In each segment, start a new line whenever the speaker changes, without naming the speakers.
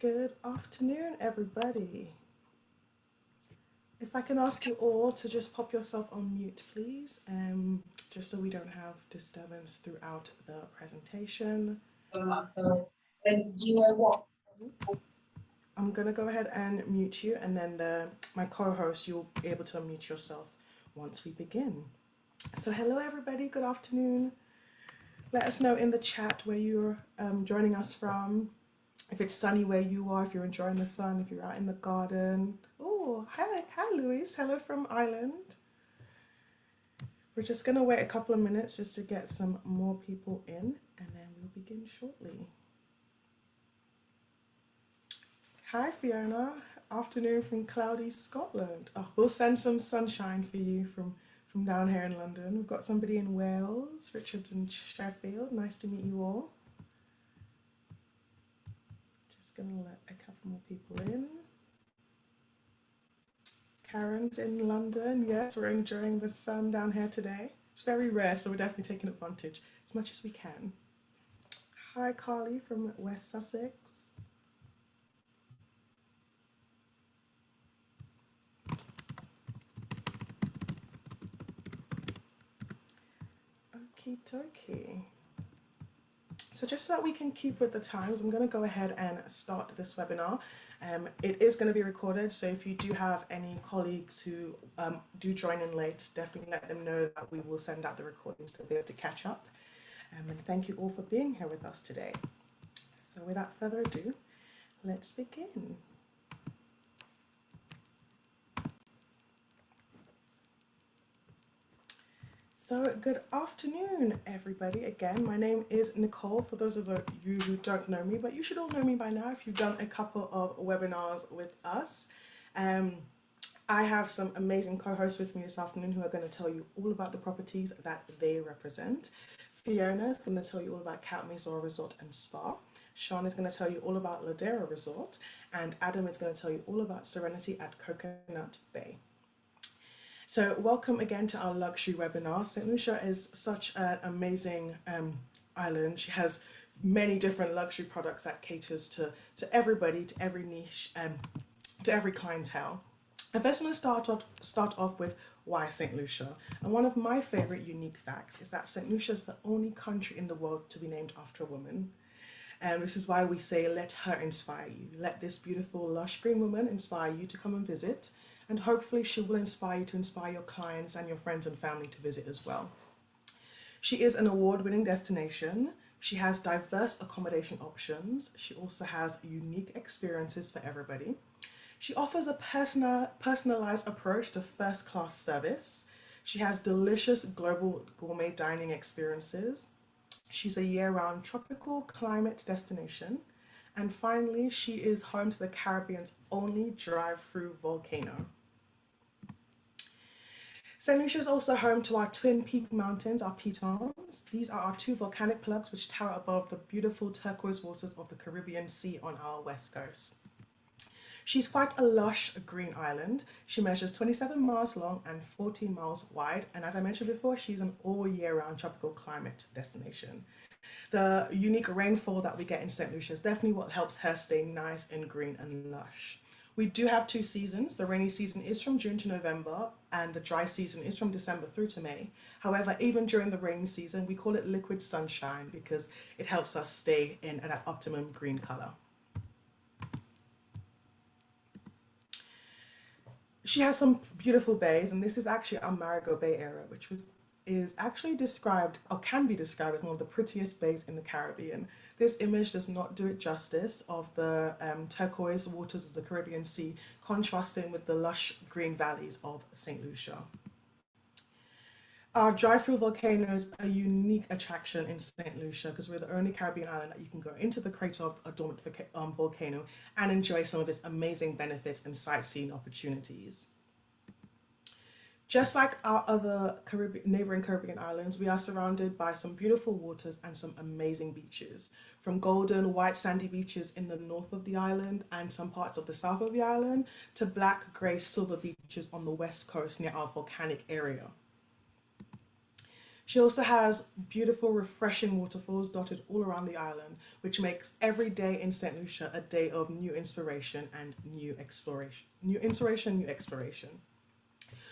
Good afternoon, everybody. If I can ask you all to just pop yourself on mute, please, just so we don't have disturbance throughout the presentation.
And do you know what?
I'm gonna go ahead and mute you, and then my co-host, you'll be able to unmute yourself once we begin. So hello, everybody. Good afternoon. Let us know in the chat where you're joining us from. If it's sunny where you are, if you're enjoying the sun, if you're out in the garden. Oh, hi, Louise. Hello from Ireland. We're just going to wait a couple of minutes just to get some more people in, and then we'll begin shortly. Hi, Fiona. Afternoon from cloudy Scotland. Oh, we'll send some sunshine for you from down here in London. We've got somebody in Wales, Richard's in Sheffield. Nice to meet you all. Just going to let a couple more people in. Karen's in London. Yes, we're enjoying the sun down here today. It's very rare, so we're definitely taking advantage as much as we can. Hi, Carly from West Sussex. Okie dokie. So just so that we can keep with the times, I'm going to go ahead and start this webinar. It is going to be recorded, so if you do have any colleagues who do join in late, definitely let them know that we will send out the recordings to be able to catch up. And thank you all for being here with us today. So without further ado, let's begin. So good afternoon, everybody. Again, my name is Nicole, for those of you who don't know me, but you should all know me by now if you've done a couple of webinars with us. I have some amazing co-hosts with me this afternoon who are going to tell you all about the properties that they represent. Fiona is going to tell you all about Cap Maison Resort and Spa. Sean is going to tell you all about Ladera Resort, and Adam is going to tell you all about Serenity at Coconut Bay. So welcome again to our luxury webinar. Saint Lucia is such an amazing island. She has many different luxury products that caters to everybody, to every niche, to every clientele. I first want to start off with why Saint Lucia. And one of my favorite unique facts is that Saint Lucia is the only country in the world to be named after a woman. And this is why we say, let her inspire you. Let this beautiful, lush green woman inspire you to come and visit. And hopefully she will inspire you to inspire your clients and your friends and family to visit as well. She is an award-winning destination. She has diverse accommodation options. She also has unique experiences for everybody. She offers a personalized approach to first-class service. She has delicious global gourmet dining experiences. She's a year-round tropical climate destination. And finally, she is home to the Caribbean's only drive-through volcano. St. Lucia is also home to our twin peak mountains, our pitons. These are our two volcanic plugs which tower above the beautiful turquoise waters of the Caribbean Sea on our west coast. She's quite a lush green island. She measures 27 miles long and 14 miles wide. And as I mentioned before, she's an all year round tropical climate destination. The unique rainfall that we get in St. Lucia is definitely what helps her stay nice and green and lush. We do have two seasons. The rainy season is from June to November, and the dry season is from December through to May. However, even during the rainy season, we call it liquid sunshine because it helps us stay in that optimum green color. She has some beautiful bays, and this is actually our Marigot Bay area, which is actually described, or can be described, as one of the prettiest bays in the Caribbean. This image does not do it justice of the turquoise waters of the Caribbean Sea, contrasting with the lush green valleys of St. Lucia. Our dry-through volcano is a unique attraction in St. Lucia because we're the only Caribbean island that you can go into the crater of a dormant volcano and enjoy some of its amazing benefits and sightseeing opportunities. Just like our other neighboring Caribbean islands, we are surrounded by some beautiful waters and some amazing beaches. From golden, white, sandy beaches in the north of the island and some parts of the south of the island to black, grey, silver beaches on the west coast near our volcanic area. She also has beautiful, refreshing waterfalls dotted all around the island, which makes every day in St. Lucia a day of new inspiration and new exploration. New inspiration, new exploration.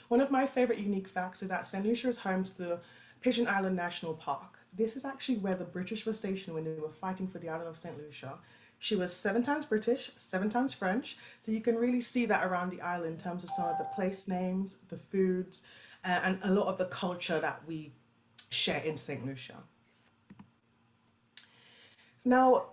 One of my favorite unique facts is that St. Lucia is home to the Pigeon Island National Park. This is actually where the British were stationed when they were fighting for the island of St. Lucia. She was 7 times British, 7 times French, so you can really see that around the island in terms of some of the place names, the foods, and a lot of the culture that we share in St. Lucia. Now,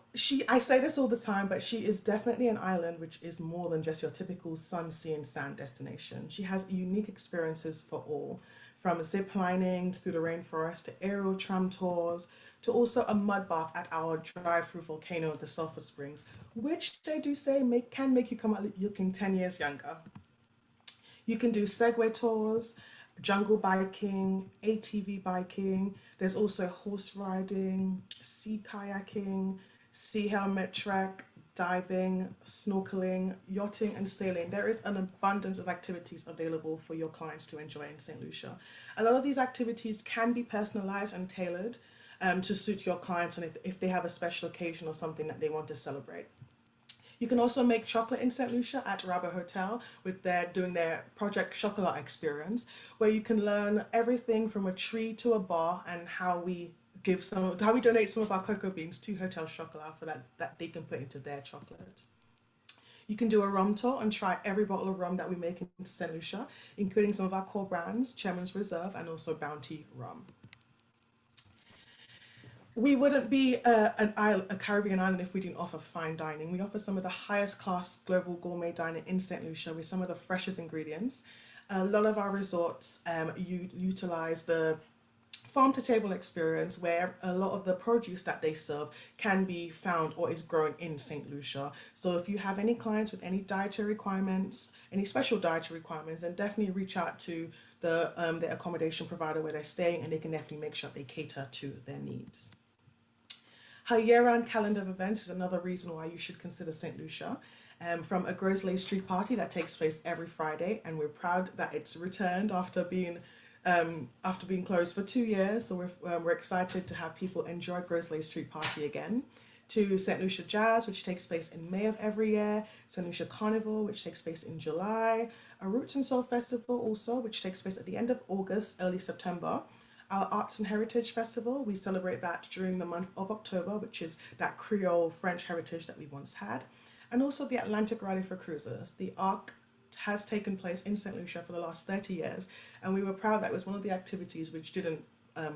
I say this all the time, but she is definitely an island which is more than just your typical sun, sea, and sand destination. She has unique experiences for all, from zip lining through the rainforest to aerial tram tours to also a mud bath at our drive-through volcano at the Sulphur Springs, which they do say can make you come out looking 10 years younger. You can do Segway tours, jungle biking, ATV biking. There's also horse riding, sea kayaking, sea helmet trek, diving, snorkeling, yachting, and sailing. There is an abundance of activities available for your clients to enjoy in St. Lucia. A lot of these activities can be personalized and tailored to suit your clients and if they have a special occasion or something that they want to celebrate. You can also make chocolate in St. Lucia at Rabo Hotel with doing their Project Chocolat experience, where you can learn everything from a tree to a bar and how we donate some of our cocoa beans to Hotel Chocolat for that they can put into their chocolate. You can do a rum tour and try every bottle of rum that we make in St. Lucia, including some of our core brands, Chairman's Reserve and also Bounty Rum. We wouldn't be a Caribbean island if we didn't offer fine dining. We offer some of the highest class global gourmet dining in St. Lucia with some of the freshest ingredients. A lot of our resorts utilize the farm to table experience where a lot of the produce that they serve can be found or is grown in St. Lucia. So if you have any clients with any dietary requirements, any special dietary requirements, then definitely reach out to the accommodation provider where they're staying and they can definitely make sure they cater to their needs. Her year-round calendar of events is another reason why you should consider St. Lucia. From a Grosley Street party that takes place every Friday, and we're proud that it's returned after being closed for 2 years. So we're excited to have people enjoy Grosley Street party again. To St. Lucia Jazz, which takes place in May of every year, St. Lucia Carnival, which takes place in July, a Roots and Soul Festival also, which takes place at the end of August, early September. Our Arts and Heritage Festival, we celebrate that during the month of October, which is that Creole French heritage that we once had. And also the Atlantic Rally for Cruisers. The ARC has taken place in St. Lucia for the last 30 years, and we were proud that it was one of the activities which didn't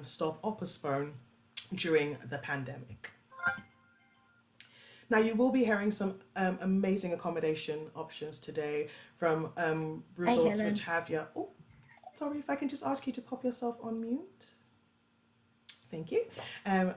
stop or postpone during the pandemic. Now, you will be hearing some amazing accommodation options today from resorts which have your... Oh, sorry, if I can just ask you to pop yourself on mute. Thank you.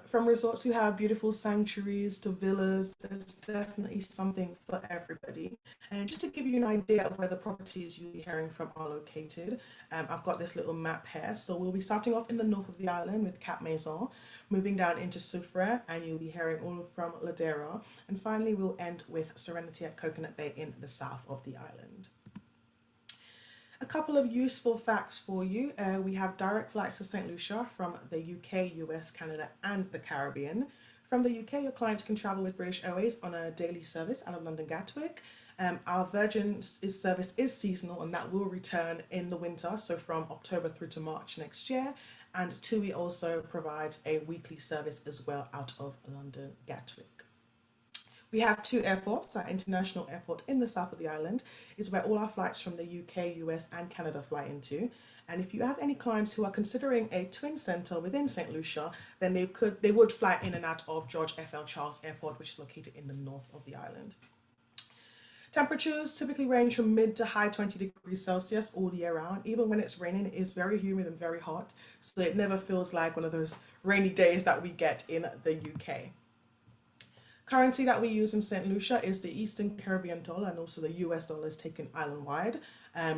From resorts who have beautiful sanctuaries to villas, there's definitely something for everybody. And just to give you an idea of where the properties you'll be hearing from are located, I've got this little map here. So we'll be starting off in the north of the island with Cap Maison, moving down into Soufrière, and you'll be hearing all from Ladera. And finally, we'll end with Serenity at Coconut Bay in the south of the island. A couple of useful facts for you. We have direct flights to St. Lucia from the UK, US, Canada, and the Caribbean. From the UK, your clients can travel with British Airways on a daily service out of London Gatwick. Our Virgin service is seasonal and that will return in the winter, so from October through to March next year. And TUI also provides a weekly service as well out of London Gatwick. We have 2 airports. Our international airport in the south of the island is where all our flights from the UK, US, and Canada fly into. And if you have any clients who are considering a twin centre within St. Lucia, then they would fly in and out of George F.L. Charles Airport, which is located in the north of the island. Temperatures typically range from mid to high 20 degrees Celsius all year round. Even when it's raining, it is very humid and very hot, so it never feels like one of those rainy days that we get in the UK. Currency that we use in St. Lucia is the Eastern Caribbean dollar, and also the US dollar is taken island-wide.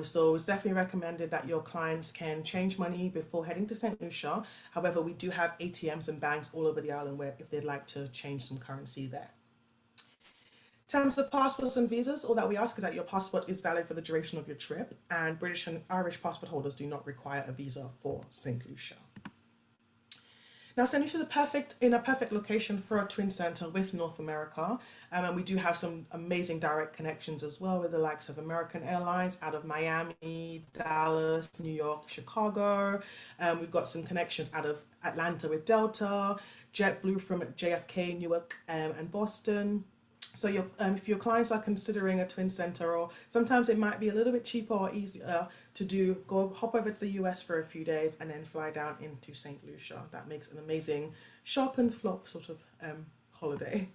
So it's definitely recommended that your clients can change money before heading to St. Lucia. However, we do have ATMs and banks all over the island where if they'd like to change some currency there. In terms of passports and visas, all that we ask is that your passport is valid for the duration of your trip, and British and Irish passport holders do not require a visa for St. Lucia. Now, St. Lucia is in a perfect location for a twin center with North America, and we do have some amazing direct connections as well with the likes of American Airlines out of Miami, Dallas, New York, Chicago. We've got some connections out of Atlanta with Delta, JetBlue from JFK, Newark, and Boston. So if your clients are considering a twin center, or sometimes it might be a little bit cheaper or easier to hop over to the US for a few days and then fly down into St. Lucia. That makes an amazing shop and flop sort of holiday.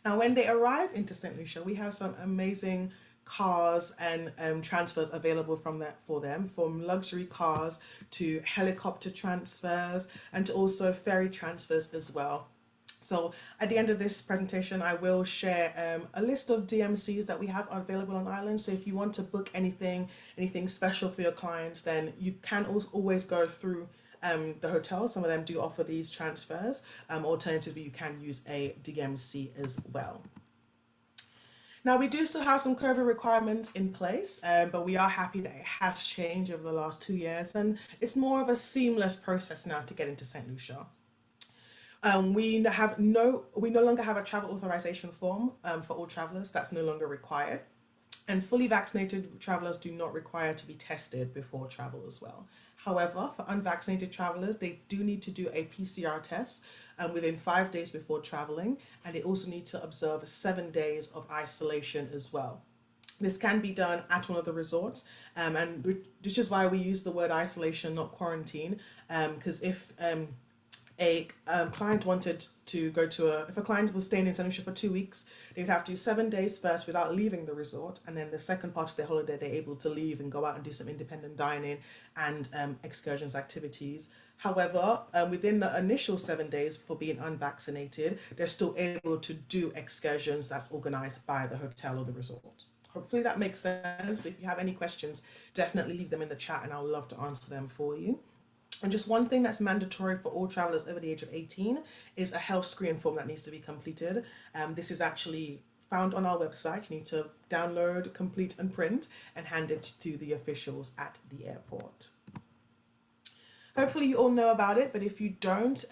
Now, when they arrive into St. Lucia, we have some amazing cars and transfers available for them, from luxury cars to helicopter transfers and to also ferry transfers as well. So at the end of this presentation, I will share a list of DMCs that we have available on Ireland. So if you want to book anything special for your clients, then you can always go through the hotel. Some of them do offer these transfers. Alternatively, you can use a DMC as well. Now, we do still have some COVID requirements in place, but we are happy that it has changed over the last 2 years, and it's more of a seamless process now to get into St. Lucia. We no longer have a travel authorization form for all travelers. That's no longer required. And fully vaccinated travelers do not require to be tested before travel as well. However, for unvaccinated travelers, they do need to do a PCR test within 5 days before traveling, and they also need to observe 7 days of isolation as well. This can be done at one of the resorts, and which is why we use the word isolation, not quarantine, because if a client wanted to go to if a client was staying in Saint Lucia for 2 weeks, they would have to do 7 days first without leaving the resort, and then the second part of their holiday they're able to leave and go out and do some independent dining and excursions activities. However, within the initial 7 days for being unvaccinated, they're still able to do excursions that's organized by the hotel or the resort. Hopefully that makes sense, but if you have any questions, definitely leave them in the chat and I'll love to answer them for you. And just one thing that's mandatory for all travelers over the age of 18 is a health screening form that needs to be completed. This is actually found on our website. You need to download, complete, and print and hand it to the officials at the airport. Hopefully you all know about it, but if you don't,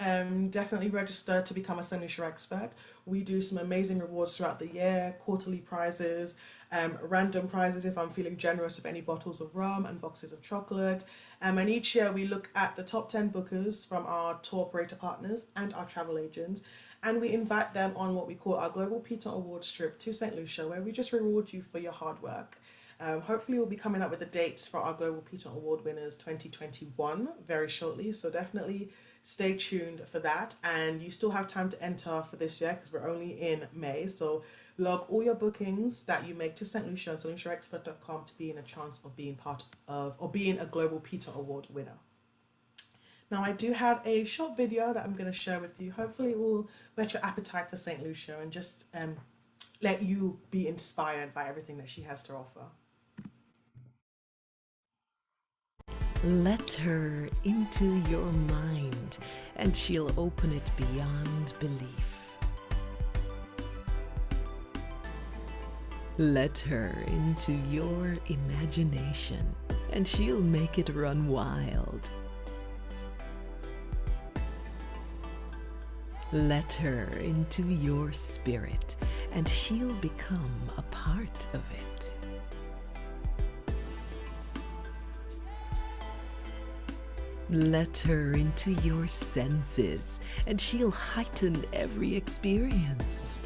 definitely register to become a Saint Lucia expert. We do some amazing rewards throughout the year, quarterly prizes, random prizes if I'm feeling generous with any bottles of rum and boxes of chocolate. And each year we look at the top 10 bookers from our tour operator partners and our travel agents, and we invite them on what we call our Global Peter Awards trip to St. Lucia, where we just reward you for your hard work. Hopefully we'll be coming up with the dates for our Global Peter Award winners 2021 very shortly, so definitely stay tuned for that. And you still have time to enter for this year because we're only in May, so log all your bookings that you make to St. Lucia on stluciaexpert.com to be in a chance of being part of or being a Global Peter Award winner. Now, I do have a short video that I'm going to share with you. Hopefully it will whet your appetite for St. Lucia and just let you be inspired by everything that she has to offer.
Let her into your mind, and she'll open it beyond belief. Let her into your imagination, and she'll make it run wild. Let her into your spirit, and she'll become a part of it. Let her into your senses, and she'll heighten every experience.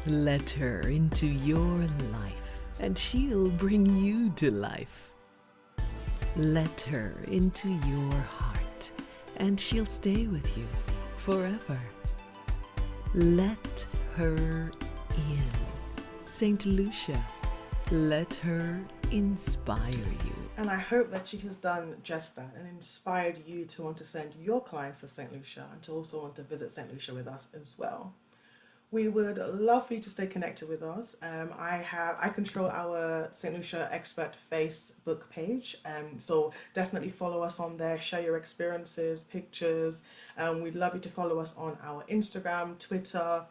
Let her into your life, and she'll bring you to life. Let her into your heart, and she'll stay with you forever. Let her in. Saint Lucia, let her inspire you.
And I hope that she has done just that and inspired you to want to send your clients to St. Lucia and to also want to visit St. Lucia with us as well. We would love for you to stay connected with us. I control our St. Lucia Expert Facebook page, so definitely follow us on there, share your experiences, pictures. We'd love you to follow us on our Instagram, Twitter,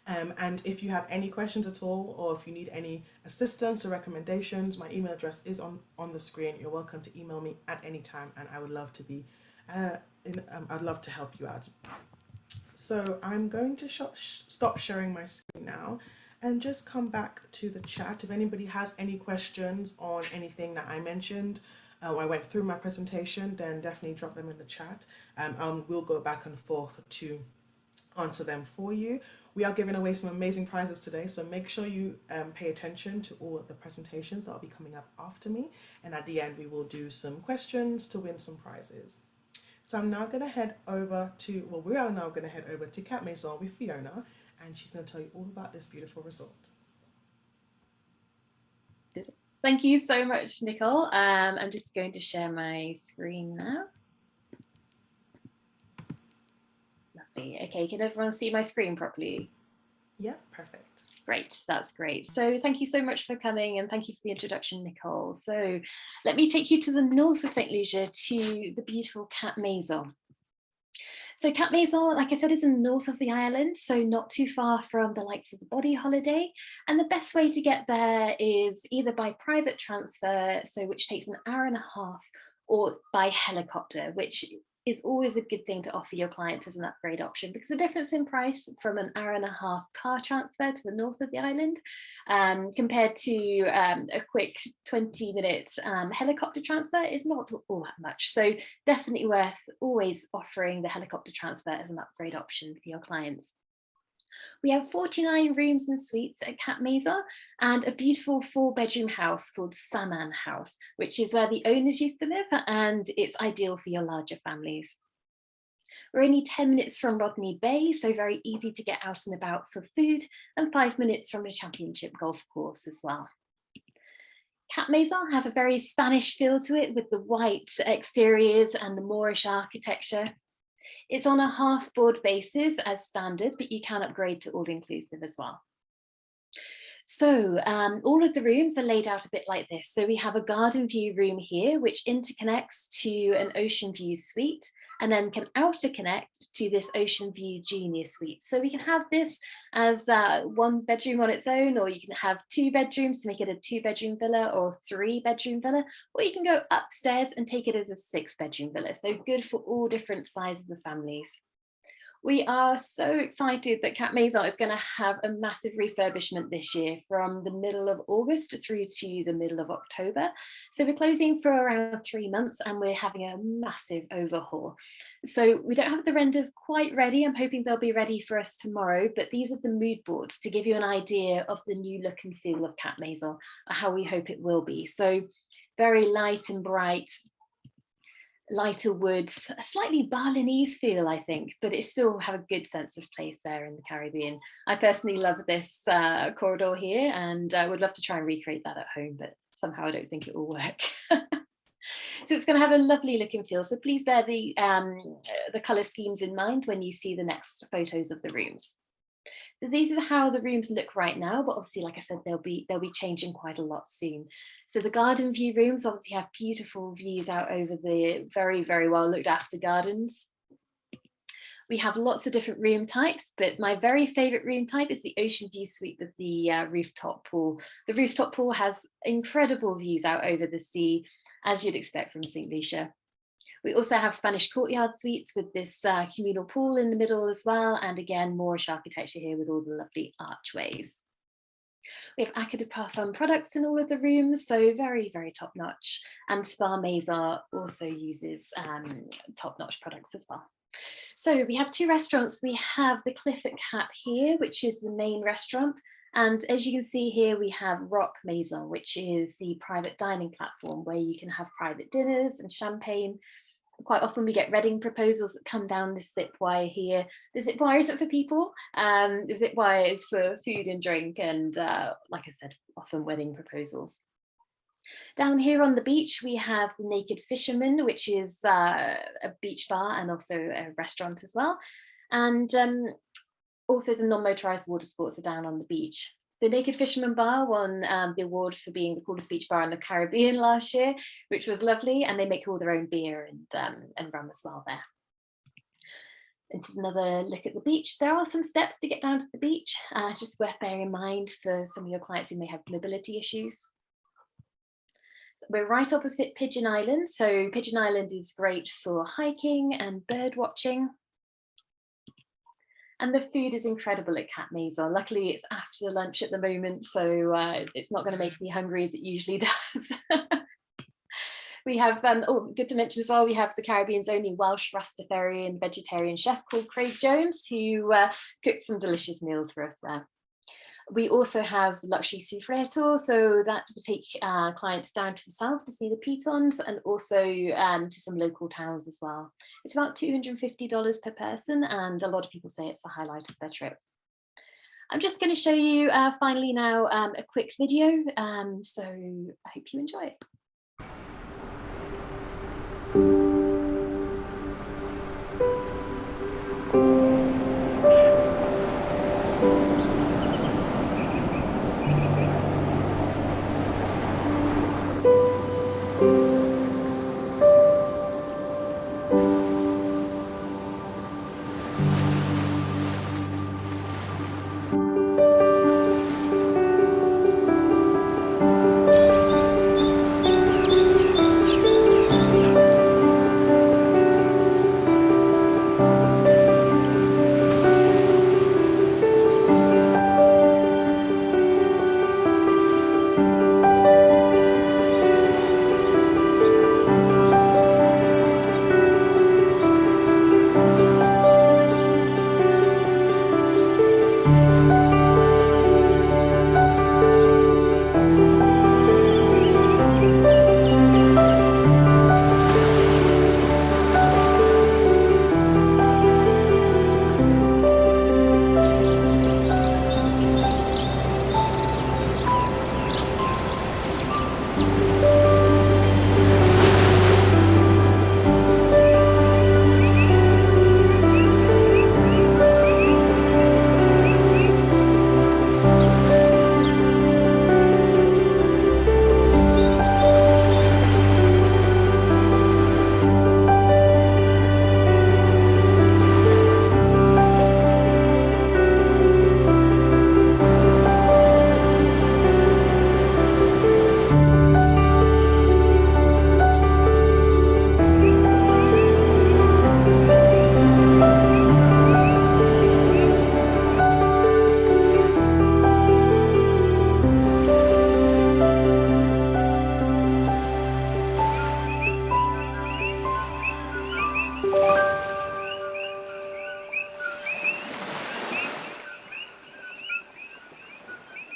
And if you have any questions at all, or if you need any assistance or recommendations, my email address is on the screen. You're welcome to email me at any time, and I would love to be, I'd love to help you out. So I'm going to stop sharing my screen now and just come back to the chat. If anybody has any questions on anything that I mentioned, I went through my presentation, then definitely drop them in the chat. We'll go back and forth to answer them for you. We are giving away some amazing prizes today, so make sure you pay attention to all of the presentations that will be coming up after me. And at the end, we will do some questions to win some prizes. So I'm now going to head over to, well, we are now going to head over to Cap Maison with Fiona, and she's going to tell you all about this beautiful resort.
Thank you so much, Nicole. I'm just going to share my screen now. Lovely. Okay, can everyone see my screen properly?
Yeah, perfect.
Great, that's great. So thank you so much for coming, and thank you for the introduction, Nicole. So let me take you to the north of Saint Lucia, to the beautiful Cap Maison. So Cap Maison, like I said, is in the north of the island, so not too far from the likes of the Body Holiday. And the best way to get there is either by private transfer, so which takes an hour and a half, or by helicopter, which is always a good thing to offer your clients as an upgrade option, because the difference in price from an hour and a half car transfer to the north of the island compared to a quick 20-minute helicopter transfer is not all that much. So definitely worth always offering the helicopter transfer as an upgrade option for your clients. We have 49 rooms and suites at Cap Maison, and a beautiful 4-bedroom house called Saman House, which is where the owners used to live, and it's ideal for your larger families. We're only 10 minutes from Rodney Bay, so very easy to get out and about for food, and 5 minutes from the Championship golf course as well. Cap Maison has a very Spanish feel to it, with the white exteriors and the Moorish architecture. It's on a half board basis as standard, but you can upgrade to all inclusive as well. So all of the rooms are laid out a bit like this. So we have a garden view room here, which interconnects to an ocean view suite, and then can outer connect to this ocean view junior suite. So we can have this as 1 bedroom on its own, or you can have 2 bedrooms to make it a 2-bedroom villa, or 3-bedroom villa, or you can go upstairs and take it as a 6-bedroom villa. So good for all different sizes of families. We are so excited that Cap Maison is going to have a massive refurbishment this year from the middle of August through to the middle of October. So we're closing for around 3 months, and we're having a massive overhaul. So we don't have the renders quite ready. I'm hoping they'll be ready for us tomorrow, but these are the mood boards to give you an idea of the new look and feel of Cap Maison, or how we hope it will be. So very light and bright, lighter woods, a slightly Balinese feel, I think, but it still have a good sense of place there in the Caribbean. I personally love this corridor here, and I would love to try and recreate that at home, but somehow I don't think it will work. So it's going to have a lovely look and feel. So please bear the colour schemes in mind when you see the next photos of the rooms. So these are how the rooms look right now, but obviously, like I said, they'll be changing quite a lot soon. So the garden view rooms obviously have beautiful views out over the very, very well looked after gardens. We have lots of different room types, but my very favourite room type is the ocean view suite with the rooftop pool. The rooftop pool has incredible views out over the sea, as you'd expect from Saint Lucia. We also have Spanish courtyard suites with this communal pool in the middle as well. And again, Moorish architecture here with all the lovely archways. We have Acca de Parfum products in all of the rooms, so very, very top notch. And Spa Maison also uses top notch products as well. So we have 2 restaurants. We have the Cliff at Cap here, which is the main restaurant. And as you can see here, we have Rock Maison, which is the private dining platform where you can have private dinners and champagne. Quite often we get wedding proposals that come down this zip wire here. The zip wire isn't for people, the zip wire is for food and drink, and like I said, often wedding proposals. Down here on the beach, we have the Naked Fisherman, which is a beach bar and also a restaurant as well. And also the non-motorized water sports are down on the beach. The Naked Fisherman Bar won the award for being the coolest beach bar in the Caribbean last year, which was lovely, and they make all their own beer and rum as well there. This is another look at the beach. There are some steps to get down to the beach, just worth bearing in mind for some of your clients who may have mobility issues. We're right opposite Pigeon Island. So Pigeon Island is great for hiking and bird watching. And the food is incredible at Cap Maison. Luckily, it's after lunch at the moment, so it's not going to make me hungry as it usually does. We have, oh, good to mention as well, we have the Caribbean's only Welsh Rastafarian vegetarian chef called Craig Jones, who cooked some delicious meals for us there. We also have luxury souffleto, so that will take clients down to the south to see the pitons, and also to some local towns as well. It's about $250 per person, and a lot of people say it's the highlight of their trip. I'm just going to show you finally now a quick video, so I hope you enjoy it.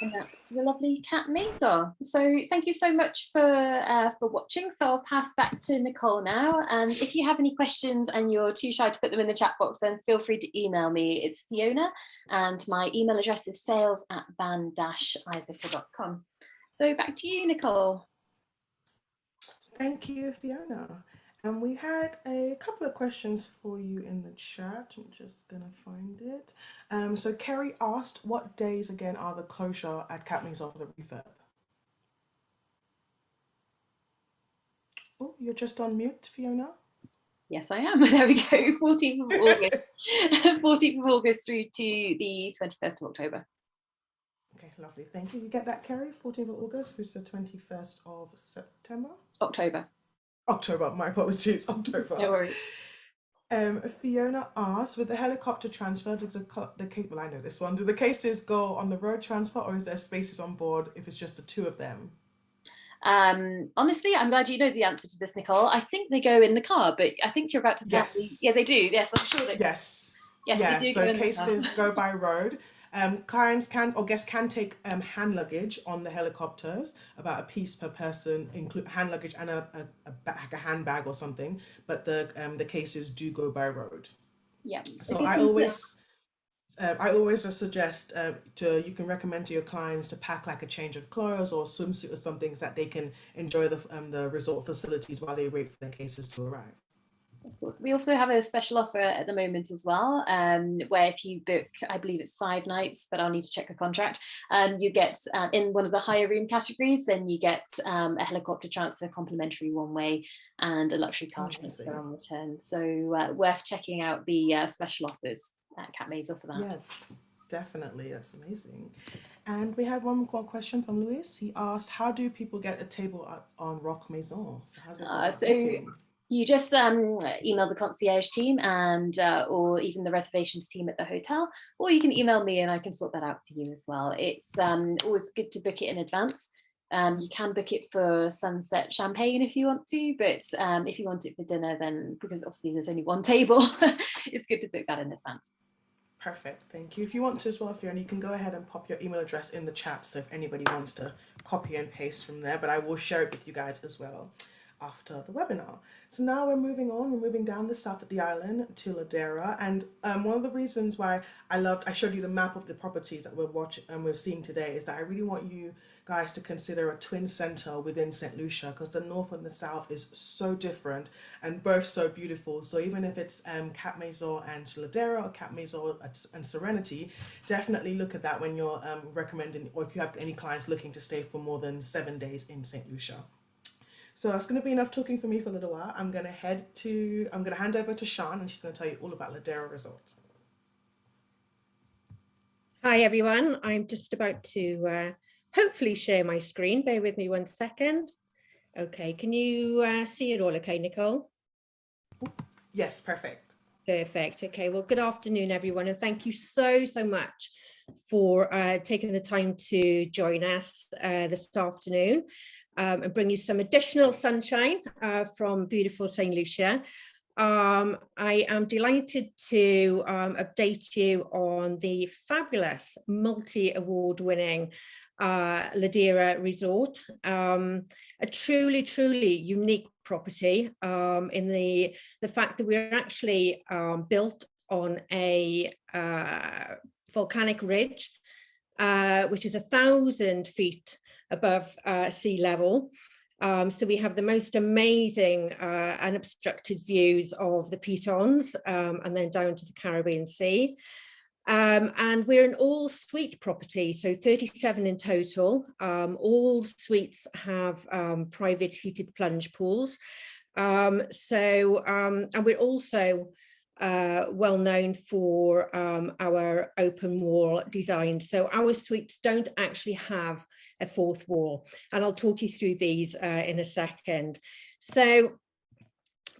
And that's the lovely Cap Maison. So thank you so much for watching. So I'll pass back to Nicole now. And if you have any questions and you're too shy to put them in the chat box, then feel free to email me. It's Fiona, and my email address is sales@van-isaca.com. So back to you, Nicole.
Thank you, Fiona. And we had a couple of questions for you in the chat. I'm just gonna find it. So Kerry asked, what days again are the closure at Cap Maison for the refurb? Oh, you're just on mute, Fiona.
Yes, I am. There we go. 14th of August. 14th of August through to the 21st of October.
Okay, lovely. Thank you. You get that, Kerry? 14th of August through to the 21st of September?
October,
my apologies, October.
no worries.
Fiona asked, with the helicopter transfer, do well, I know this one. Do the cases go on the road transfer, or is there spaces on board if it's just the two of them?
Honestly, I'm glad you know the answer to this, Nicole. I think they go in the car, but I think you're about to tell me. Yeah, they do. Yes, I'm sure they do.
Yes.
Yes,
Yeah,
they do
so
go in
cases
the car.
go by road. Clients can or guests can take hand luggage on the helicopters, about a piece per person, include hand luggage and a handbag or something. But the cases do go by road.
Yeah.
So I always just suggest you can recommend to your clients to pack like a change of clothes or a swimsuit or something so that they can enjoy the resort facilities while they wait for their cases to arrive.
Of course. We also have a special offer at the moment as well, where if you book, I believe it's 5 nights, but I'll need to check the contract, you get in one of the higher room categories, then you get a helicopter transfer complimentary one way and a luxury car transfer on return. So worth checking out the special offers at Cap Maison for that.
Yeah, definitely. That's amazing. And we had one more question from Luis. He asked, how do people get a table on Rock Maison? So how do they go about booking?
You just email the concierge team and or even the reservations team at the hotel, or you can email me and I can sort that out for you as well. It's always good to book it in advance. You can book it for sunset champagne if you want to, but if you want it for dinner, then because obviously there's only one table, it's good to book that in advance.
Perfect, thank you. If you want to as well, Fiona, you can go ahead and pop your email address in the chat, so if anybody wants to copy and paste from there, but I will share it with you guys as well after the webinar. So now we're moving down the south of the island to Ladera, and one of the reasons why I showed you the map of the properties that we're seeing today is that I really want you guys to consider a twin center within Saint Lucia, because the north and the south is so different and both so beautiful. So even if it's Cap Maison and Ladera or Cap Maison and Serenity, definitely look at that when you're recommending, or if you have any clients looking to stay for more than 7 days in Saint Lucia. So that's going to be enough talking for me for a little while. I'm going to hand over to Sean, and she's going to tell you all about Ladera Resort.
Hi everyone, I'm just about to hopefully share my screen. Bear with me 1 second. Okay, can you see it all okay, Nicole?
Yes, perfect.
Perfect. Okay, well, good afternoon everyone, and thank you so much for taking the time to join us this afternoon and bring you some additional sunshine from beautiful Saint Lucia. I am delighted to update you on the fabulous multi-award winning Ladera Resort, a truly unique property in the fact that we're actually built on a volcanic ridge, which is 1,000 feet above sea level. So we have the most amazing unobstructed views of the Pitons and then down to the Caribbean Sea. And we're an all suite property, so 37 in total. All suites have private heated plunge pools. And we're also well known for our open wall design. So our suites don't actually have a fourth wall, and I'll talk you through these in a second. So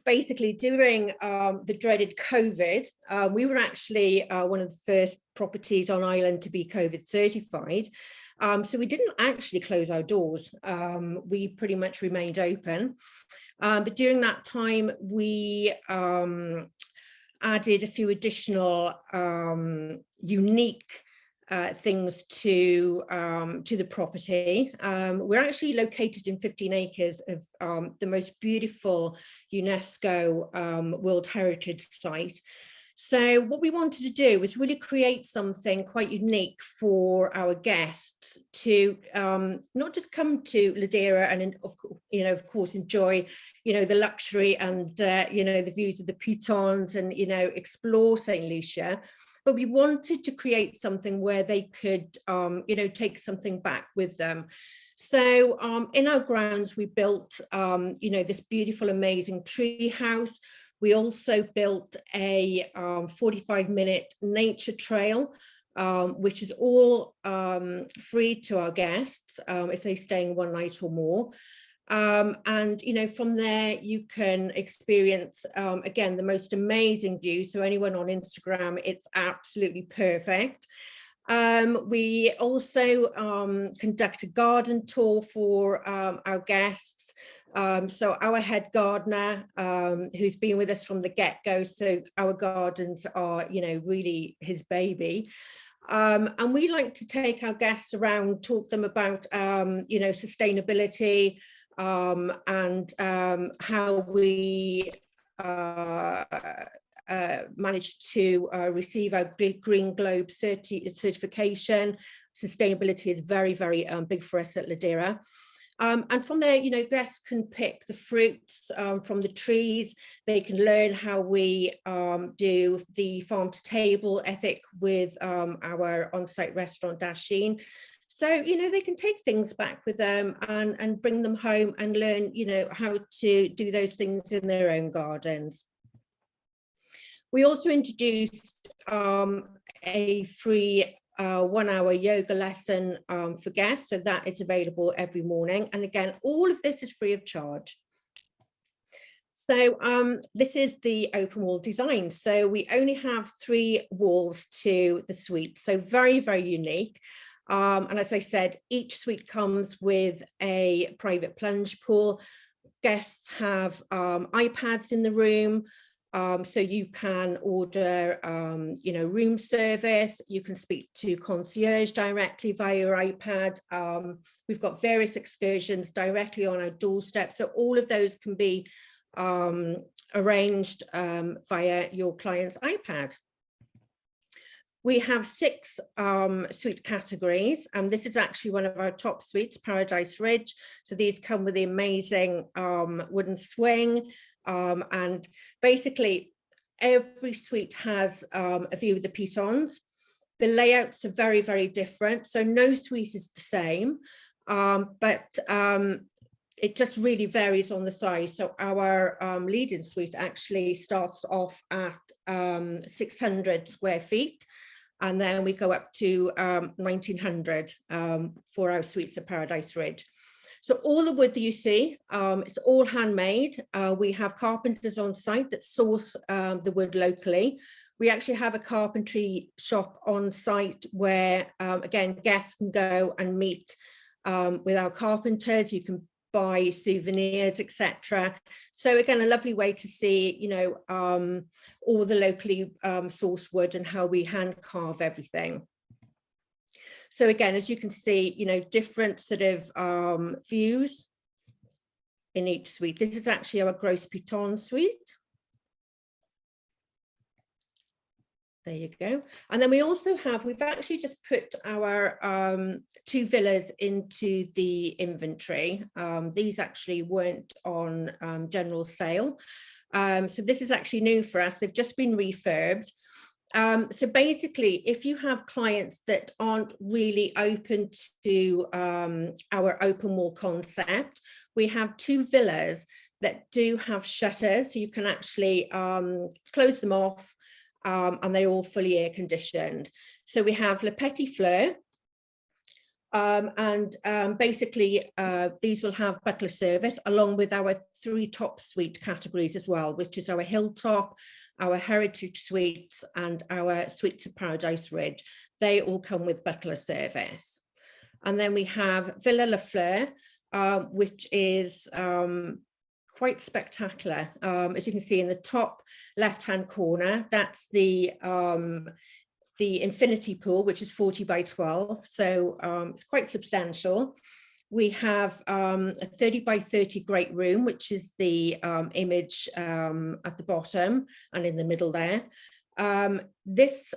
basically during the dreaded COVID, we were actually one of the first properties on island to be COVID certified. So we didn't actually close our doors. We pretty much remained open. But during that time, we added a few additional unique things to the property. We're actually located in 15 acres of the most beautiful UNESCO World Heritage Site. So what we wanted to do was really create something quite unique for our guests to not just come to Ladera and of course enjoy the luxury and the views of the Pitons and explore Saint Lucia, but we wanted to create something where they could take something back with them. So in our grounds we built this beautiful amazing tree house. We also built a 45-minute nature trail, which is all free to our guests if they're staying 1 night or more. And from there you can experience again the most amazing view. So anyone on Instagram, it's absolutely perfect. We also conduct a garden tour for our guests. So our head gardener, who's been with us from the get-go, so our gardens are, really his baby. And we like to take our guests around, talk them about, sustainability and how we managed to receive our Green Globe certification. Sustainability is very big for us at Ladera. And from there, you know, guests can pick the fruits from the trees. They can learn how we do the farm to table ethic with our on-site restaurant Dasheen. So, you know, they can take things back with them and bring them home and learn, you know, how to do those things in their own gardens. We also introduced a free 1 hour yoga lesson for guests. So that is available every morning. And again, all of this is free of charge. So this is the open wall design. So we only have 3 walls to the suite. So very, very unique. And as I said, each suite comes with a private plunge pool. Guests have iPads in the room. So you can order, you know, room service. You can speak to concierge directly via your iPad. We've got various excursions directly on our doorstep. So all of those can be arranged via your client's iPad. We have 6 suite categories, and this is actually one of our top suites, Paradise Ridge. So these come with the amazing wooden swing, and basically every suite has a view of the pitons. The layouts are very, very different, so no suite is the same, but it just really varies on the size. So our lead-in suite actually starts off at 600 square feet. And then we go up to 1900 for our suites at Paradise Ridge. So all the wood that you see, it's all handmade. We have carpenters on site that source the wood locally. We actually have a carpentry shop on site where, again, guests can go and meet with our carpenters. You can buy souvenirs, etc. So again, a lovely way to see, you know, all the locally sourced wood and how we hand carve everything. So again, as you can see, you know, different sort of views in each suite. This is actually our Grosse Piton suite. There you go. And then we also have, we've actually just put our 2 villas into the inventory. These actually weren't on general sale. So this is actually new for us. They've just been refurbed. So basically, if you have clients that aren't really open to our open wall concept, we have 2 villas that do have shutters. So you can actually close them off. And they're all fully air conditioned. So we have Le Petit Fleur, basically these will have butler service along with our 3 top suite categories as well, which is our Hilltop, our Heritage Suites, and our Suites of Paradise Ridge. They all come with butler service. And then we have Villa La Fleur, which is quite spectacular. As you can see in the top left-hand corner, that's the infinity pool, which is 40 by 12. So it's quite substantial. We have a 30 by 30 great room, which is the image at the bottom and in the middle there. This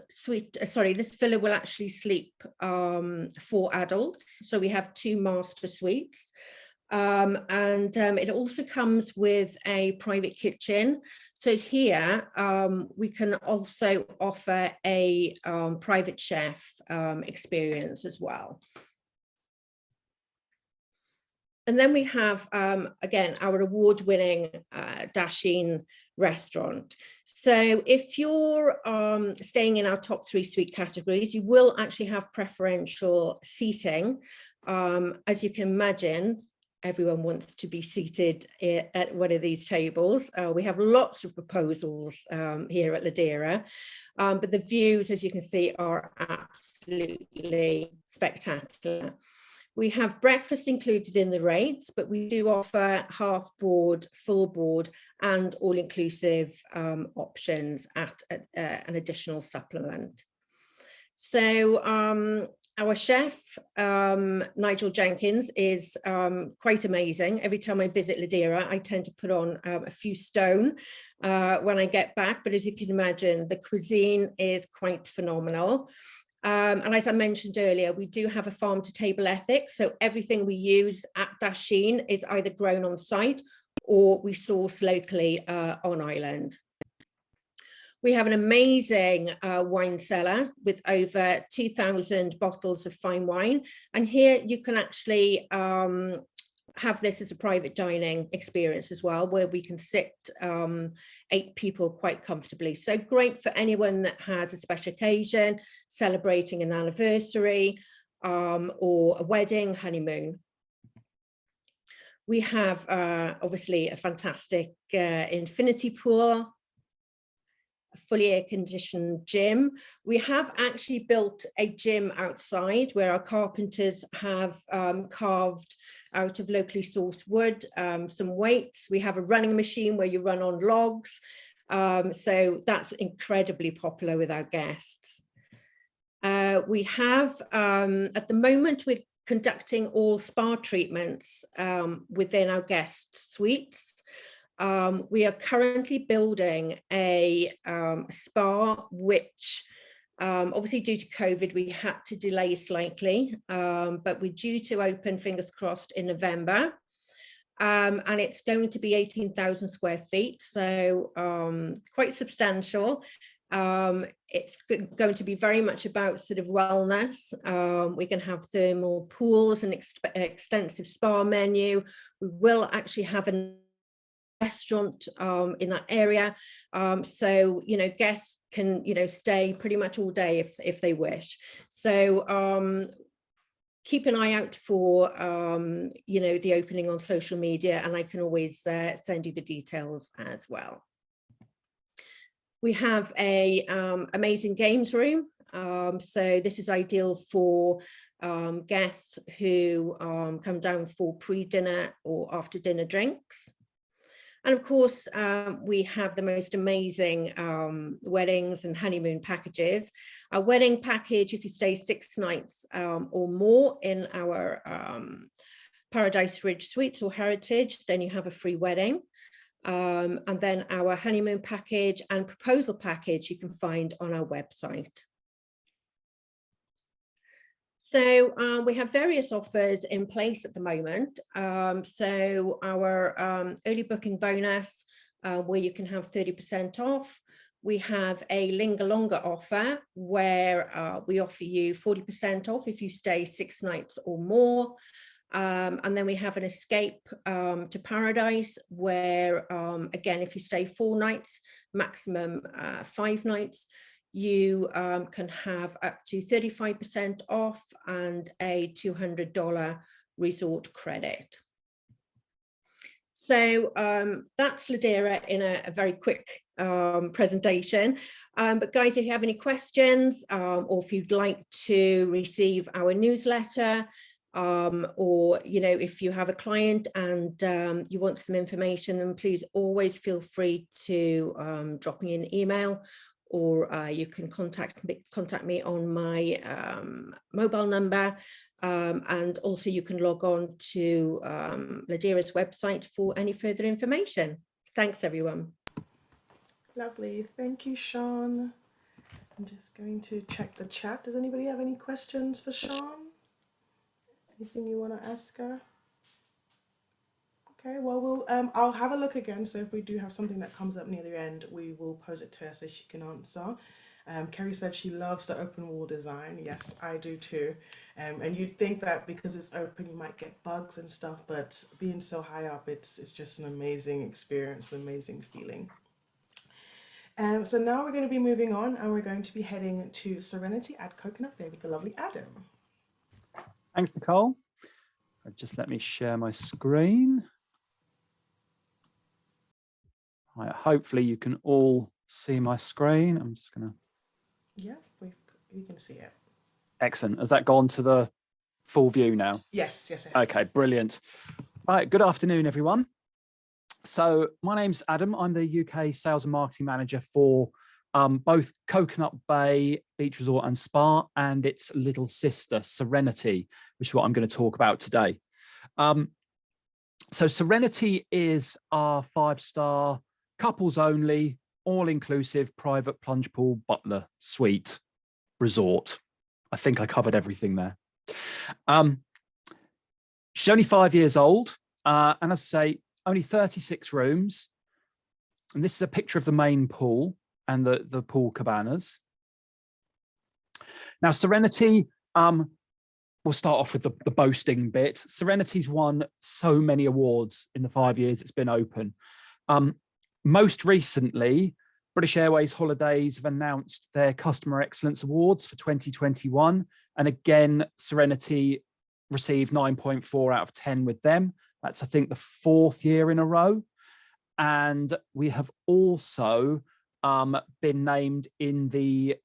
villa will actually sleep 4 adults. So we have 2 master suites. It also comes with a private kitchen. So here we can also offer a private chef experience as well. And then we have, again, our award-winning Dasheen restaurant. So if you're staying in our top 3 suite categories, you will actually have preferential seating. As you can imagine, everyone wants to be seated at one of these tables. We have lots of proposals here at Ladera, but the views, as you can see, are absolutely spectacular. We have breakfast included in the rates, but we do offer half board, full board, and all-inclusive options at an additional supplement. So our chef, Nigel Jenkins, is quite amazing. Every time I visit Ladera, I tend to put on a few stone when I get back. But as you can imagine, the cuisine is quite phenomenal. And as I mentioned earlier, we do have a farm to table ethics. So everything we use at Dasheen is either grown on site or we source locally on island. We have an amazing wine cellar with over 2,000 bottles of fine wine. And here you can actually have this as a private dining experience as well, where we can sit 8 people quite comfortably. So great for anyone that has a special occasion, celebrating an anniversary or a wedding, honeymoon. We have obviously a fantastic infinity pool, a fully air-conditioned gym. We have actually built a gym outside where our carpenters have carved out of locally sourced wood some weights. We have a running machine where you run on logs. So that's incredibly popular with our guests. We have, at the moment, we're conducting all spa treatments within our guest suites. We are currently building a spa, which obviously due to COVID, we had to delay slightly, but we're due to open, fingers crossed, in November. And it's going to be 18,000 square feet, so quite substantial. It's going to be very much about sort of wellness. We can have thermal pools, an extensive spa menu. We will actually have a restaurant in that area, so guests can stay pretty much all day if they wish. So keep an eye out for the opening on social media, and I can always send you the details as well. We have a amazing games room. So this is ideal for guests who come down for pre-dinner or after dinner drinks. And of course, we have the most amazing weddings and honeymoon packages. Our wedding package, if you stay 6 nights or more in our Paradise Ridge Suites or Heritage, then you have a free wedding. And then our honeymoon package and proposal package you can find on our website. So we have various offers in place at the moment. So our early booking bonus, where you can have 30% off. We have a linger longer offer where we offer you 40% off if you stay 6 nights or more. And then we have an escape to paradise where, again, if you stay 4 nights, maximum 5 nights, you can have up to 35% off and a $200 resort credit. So that's Ladera in a very quick presentation. But guys, if you have any questions or if you'd like to receive our newsletter, or if you have a client and you want some information, then please always feel free to drop me an email, or you can contact me on my mobile number, and also you can log on to Ladera's website for any further information. Thanks, everyone.
Lovely, thank you, Sean. I'm just going to check the chat. Does anybody have any questions for Sean? Anything you want to ask her? Okay, well, I'll have a look again. So if we do have something that comes up near the end, we will pose it to her so she can answer. Kerry said she loves the open wall design. Yes, I do too. And you'd think that because it's open, you might get bugs and stuff, but being so high up, it's just an amazing experience, an amazing feeling. So now we're going to be moving on, and we're going to be heading to Serenity at Coconut Bay with the lovely Adam.
Thanks, Nicole. Just let me share my screen. Right, hopefully you can all see my screen. I'm just going to...
Yeah, we can see it.
Excellent. Has that gone to the full view now?
Yes, yes.
Okay, brilliant. Right, good afternoon, everyone. So my name's Adam. I'm the UK Sales and Marketing Manager for both Coconut Bay Beach Resort and Spa and its little sister, Serenity, which is what I'm going to talk about today. So Serenity is our 5-star, couples only, all-inclusive private plunge pool butler suite resort. I think I covered everything there. She's only 5 years old, and as I say, only 36 rooms. And this is a picture of the main pool and the pool cabanas. Now, Serenity, we'll start off with the boasting bit. Serenity's won so many awards in the 5 years it's been open. Most recently, British Airways Holidays have announced their Customer Excellence Awards for 2021. And again, Serenity received 9.4 out of 10 with them. That's, I think, the 4th year in a row. And we have also been named in the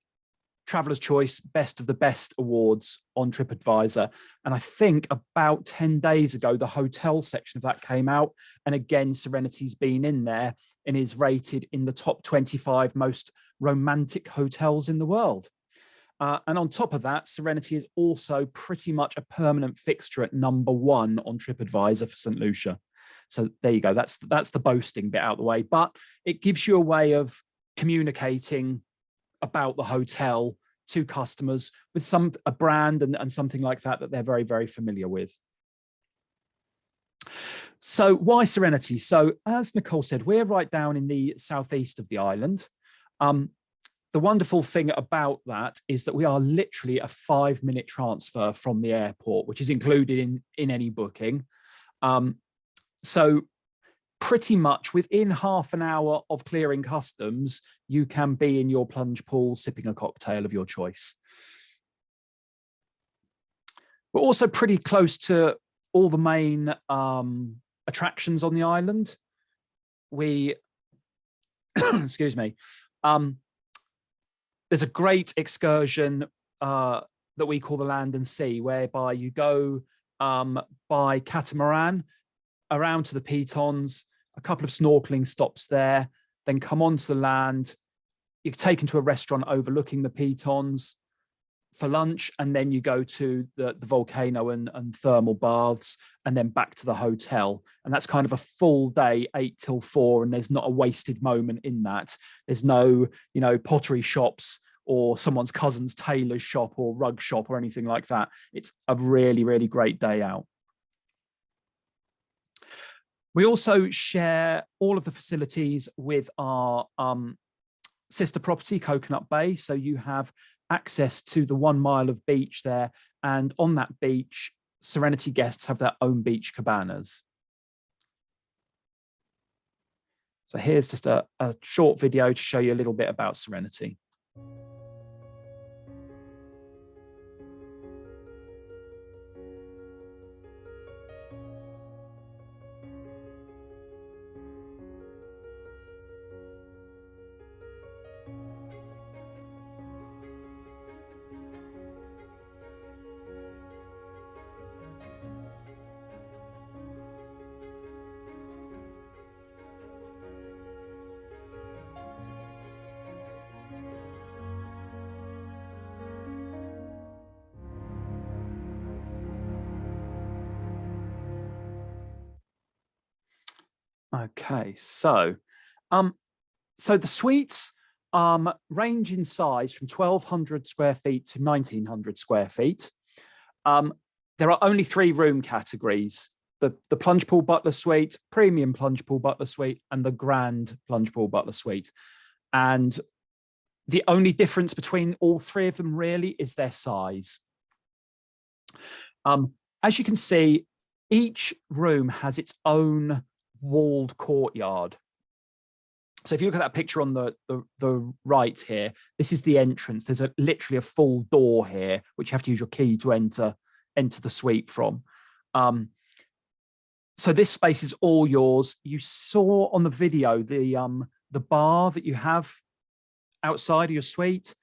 Traveller's Choice Best of the Best Awards on TripAdvisor. And I think about 10 days ago, the hotel section of that came out. And again, Serenity's been in there and is rated in the top 25 most romantic hotels in the world. And on top of that, Serenity is also pretty much a permanent fixture at #1 on TripAdvisor for Saint Lucia. So there you go. That's the boasting bit out of the way. But it gives you a way of communicating about the hotel to customers with a brand and something like that they're very, very familiar with. So why Serenity? So as Nicole said, we're right down in the southeast of the island. The wonderful thing about that is that we are literally a 5-minute transfer from the airport, which is included in any booking. So pretty much within half an hour of clearing customs, you can be in your plunge pool sipping a cocktail of your choice. We're also pretty close to all the main attractions on the island. We, excuse me, there's a great excursion that we call the Land and Sea, whereby you go by catamaran around to the pitons, a couple of snorkeling stops there, then come onto the land. You're taken to a restaurant overlooking the pitons for lunch, and then you go to the volcano and thermal baths, and then back to the hotel. And that's kind of a full day, 8 till 4, and there's not a wasted moment in that. There's no, pottery shops or someone's cousin's tailor's shop or rug shop or anything like that. It's a really, really great day out. We also share all of the facilities with our sister property, Coconut Bay. So you have access to the 1 mile of beach there. And on that beach, Serenity guests have their own beach cabanas. So here's just a short video to show you a little bit about Serenity. Okay, so the suites range in size from 1,200 square feet to 1,900 square feet. There are only 3 room categories: the plunge pool butler suite, premium plunge pool butler suite, and the grand plunge pool butler suite. And the only difference between all 3 of them really is their size. As you can see, each room has its own walled courtyard. So if you look at that picture on the right here, this is the entrance. There's literally a full door here, which you have to use your key to enter the suite from. So this space is all yours. You saw on the video the bar that you have outside of your suite,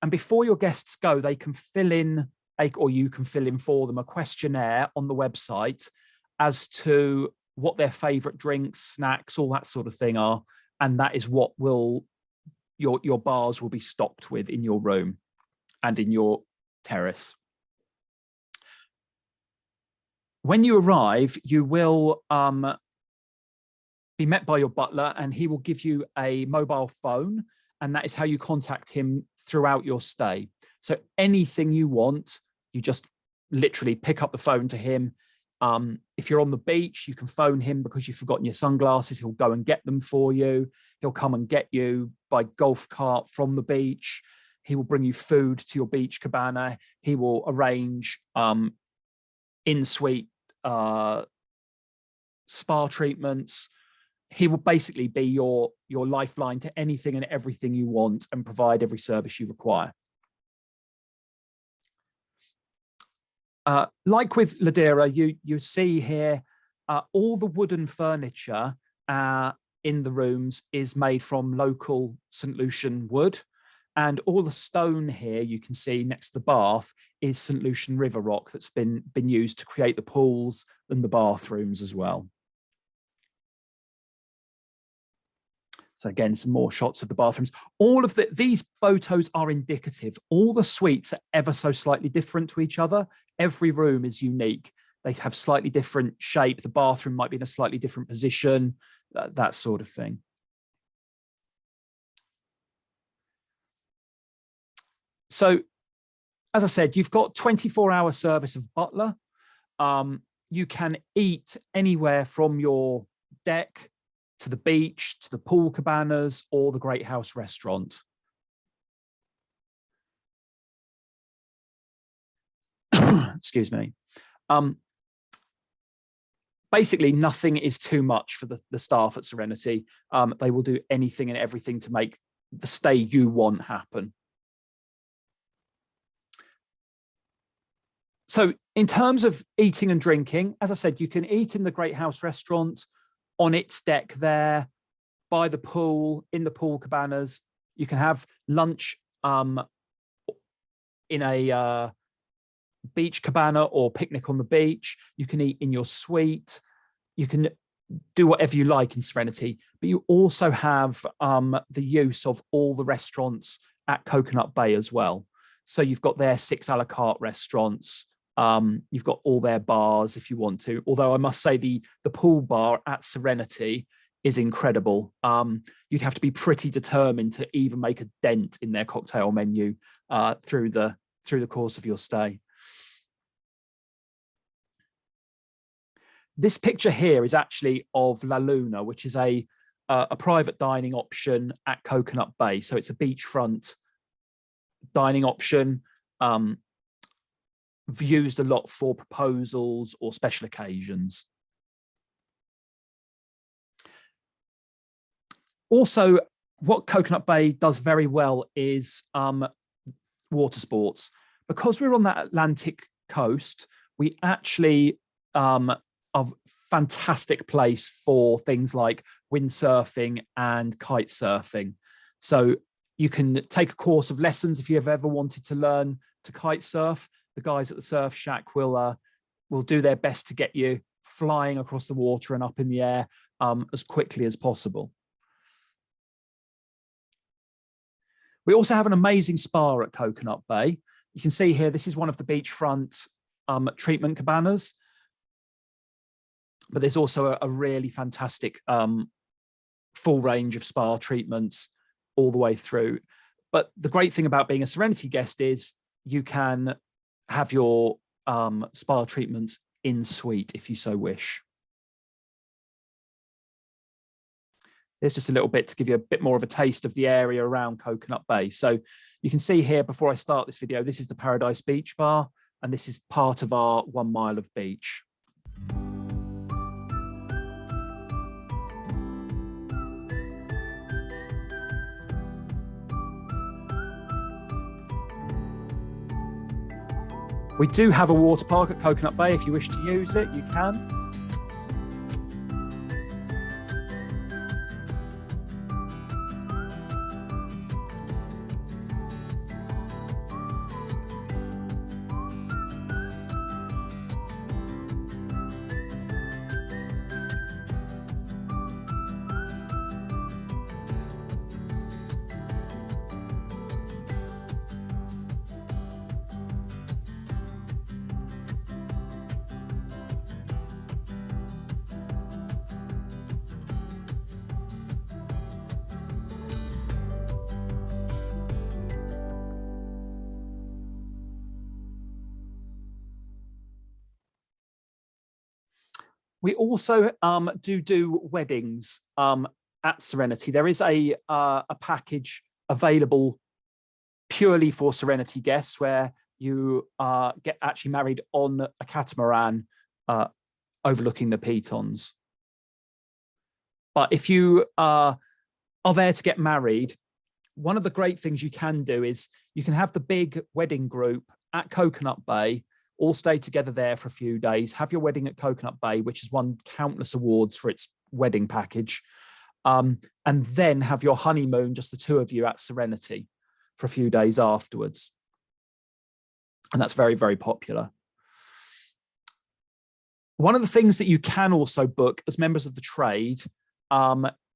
and before your guests go, they can fill in, or you can fill in for them, a questionnaire on the website as to what their favorite drinks, snacks, all that sort of thing are. And that is what your bars will be stocked with in your room and in your terrace. When you arrive, you will be met by your butler, and he will give you a mobile phone and that is how you contact him throughout your stay. So anything you want, you just literally pick up the phone to him. If you're on the beach, you can phone him because you've forgotten your sunglasses. He'll go and get them for you. He'll come and get you by golf cart from the beach. He will bring you food to your beach cabana. He will arrange in-suite spa treatments. He will basically be your lifeline to anything and everything you want and provide every service you require. Like with Ladera, you see here, all the wooden furniture in the rooms is made from local Saint Lucian wood. And all the stone here you can see next to the bath is Saint Lucian river rock that's been used to create the pools and the bathrooms as well. So again, some more shots of the bathrooms. All of these photos are indicative. All the suites are ever so slightly different to each other. Every room is unique. They have slightly different shape. The bathroom might be in a slightly different position, that sort of thing. So, as I said, you've got 24-hour service of butler. You can eat anywhere from your deck to the beach, to the pool cabanas, or the Great House restaurant. Excuse me. Basically, nothing is too much for the staff at Serenity. They will do anything and everything to make the stay you want happen. So in terms of eating and drinking, as I said, you can eat in the Great House restaurant, on its deck there, by the pool, in the pool cabanas. You can have lunch in a beach cabana or picnic on the beach. You can eat in your suite. You can do whatever you like in Serenity, but you also have the use of all the restaurants at Coconut Bay as well. So you've got their 6 a la carte restaurants. You've got all their bars if you want to, although I must say the pool bar at Serenity is incredible. You'd have to be pretty determined to even make a dent in their cocktail menu through the course of your stay. This picture here is actually of La Luna, which is a private dining option at Coconut Bay. So it's a beachfront dining option. Used a lot for proposals or special occasions. Also, what Coconut Bay does very well is water sports. Because we're on that Atlantic coast, we actually are a fantastic place for things like windsurfing and kite surfing. So you can take a course of lessons if you've ever wanted to learn to kite surf. The guys at the Surf Shack will do their best to get you flying across the water and up in the air as quickly as possible. We also have an amazing spa at Coconut Bay. You can see here, this is one of the beachfront treatment cabanas, but there's also a really fantastic full range of spa treatments all the way through. But the great thing about being a Serenity guest is you can have your spa treatments in suite if you so wish. Here's just a little bit to give you a bit more of a taste of the area around Coconut Bay. So you can see here, before I start this video, this is the Paradise Beach Bar, and this is part of our 1 mile of beach. We do have a water park at Coconut Bay. If you wish to use it, you can. We also do weddings at Serenity. There is a package available purely for Serenity guests where you get actually married on a catamaran overlooking the Pitons. But if you are there to get married, one of the great things you can do is you can have the big wedding group at Coconut Bay, all stay together there for a few days, have your wedding at Coconut Bay, which has won countless awards for its wedding package, and then have your honeymoon, just the two of you at Serenity for a few days afterwards. And that's very, very popular. One of the things that you can also book as members of the trade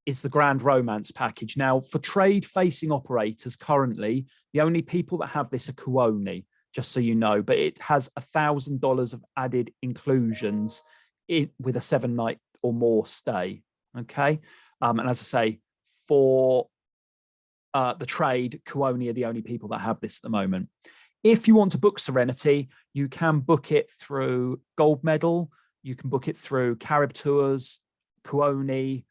is the Grand Romance package. Now, for trade-facing operators currently, the only people that have this are Kuoni, just so you know, but it has $1,000 of added inclusions with a 7-night or more stay, okay? And as I say, for the trade, Kuoni are the only people that have this at the moment. If you want to book Serenity, you can book it through Gold Medal, you can book it through Carib Tours, Kuoni,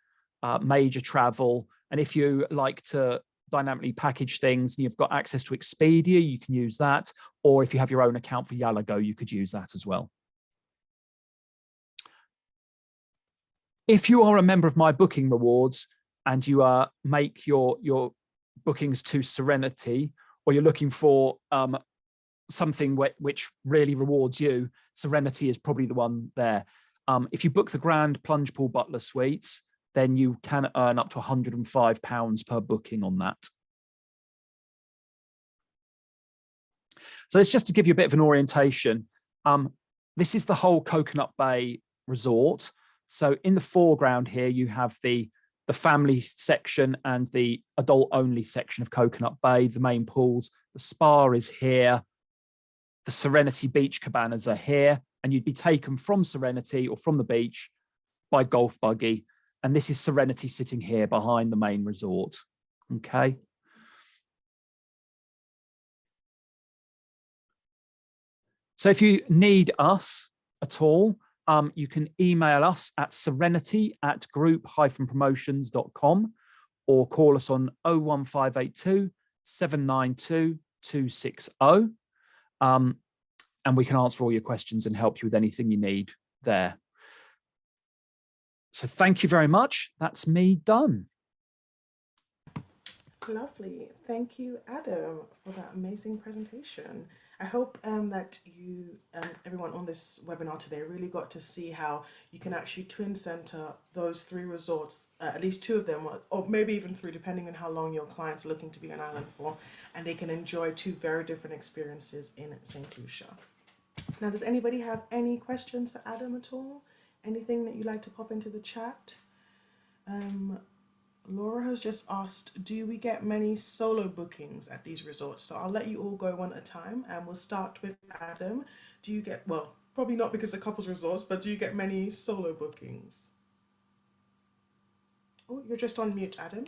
Major Travel, and if you like to dynamically package things and you've got access to Expedia, you can use that, or if you have your own account for Yalago, you could use that as well. If you are a member of My Booking Rewards and you make your bookings to Serenity, or you're looking for something which really rewards you, Serenity is probably the one there. If you book the Grand Plunge Pool Butler Suites, then you can earn up to £105 per booking on that. So it's just to give you a bit of an orientation. This is the whole Coconut Bay Resort. So in the foreground here, you have the family section and the adult only section of Coconut Bay, the main pools. The spa is here. The Serenity beach cabanas are here, and you'd be taken from Serenity or from the beach by golf buggy. And this is Serenity sitting here behind the main resort. Okay. So if you need us at all, you can email us at serenity@group-promotions.com or call us on 01582 792 260. And we can answer all your questions and help you with anything you need there. So thank you very much. That's me done.
Lovely. Thank you, Adam, for that amazing presentation. I hope that you, everyone on this webinar today, really got to see how you can actually twin center those 3 resorts, at least 2 of them, or maybe even 3, depending on how long your client's looking to be on island for, and they can enjoy 2 very different experiences in Saint Lucia. Now, does anybody have any questions for Adam at all? Anything that you'd like to pop into the chat? Laura has just asked, do we get many solo bookings at these resorts? So I'll let you all go one at a time, and we'll start with Adam. Do you get, well, probably not because they're couples resorts, but do you get many solo bookings? Oh, you're just on mute, Adam.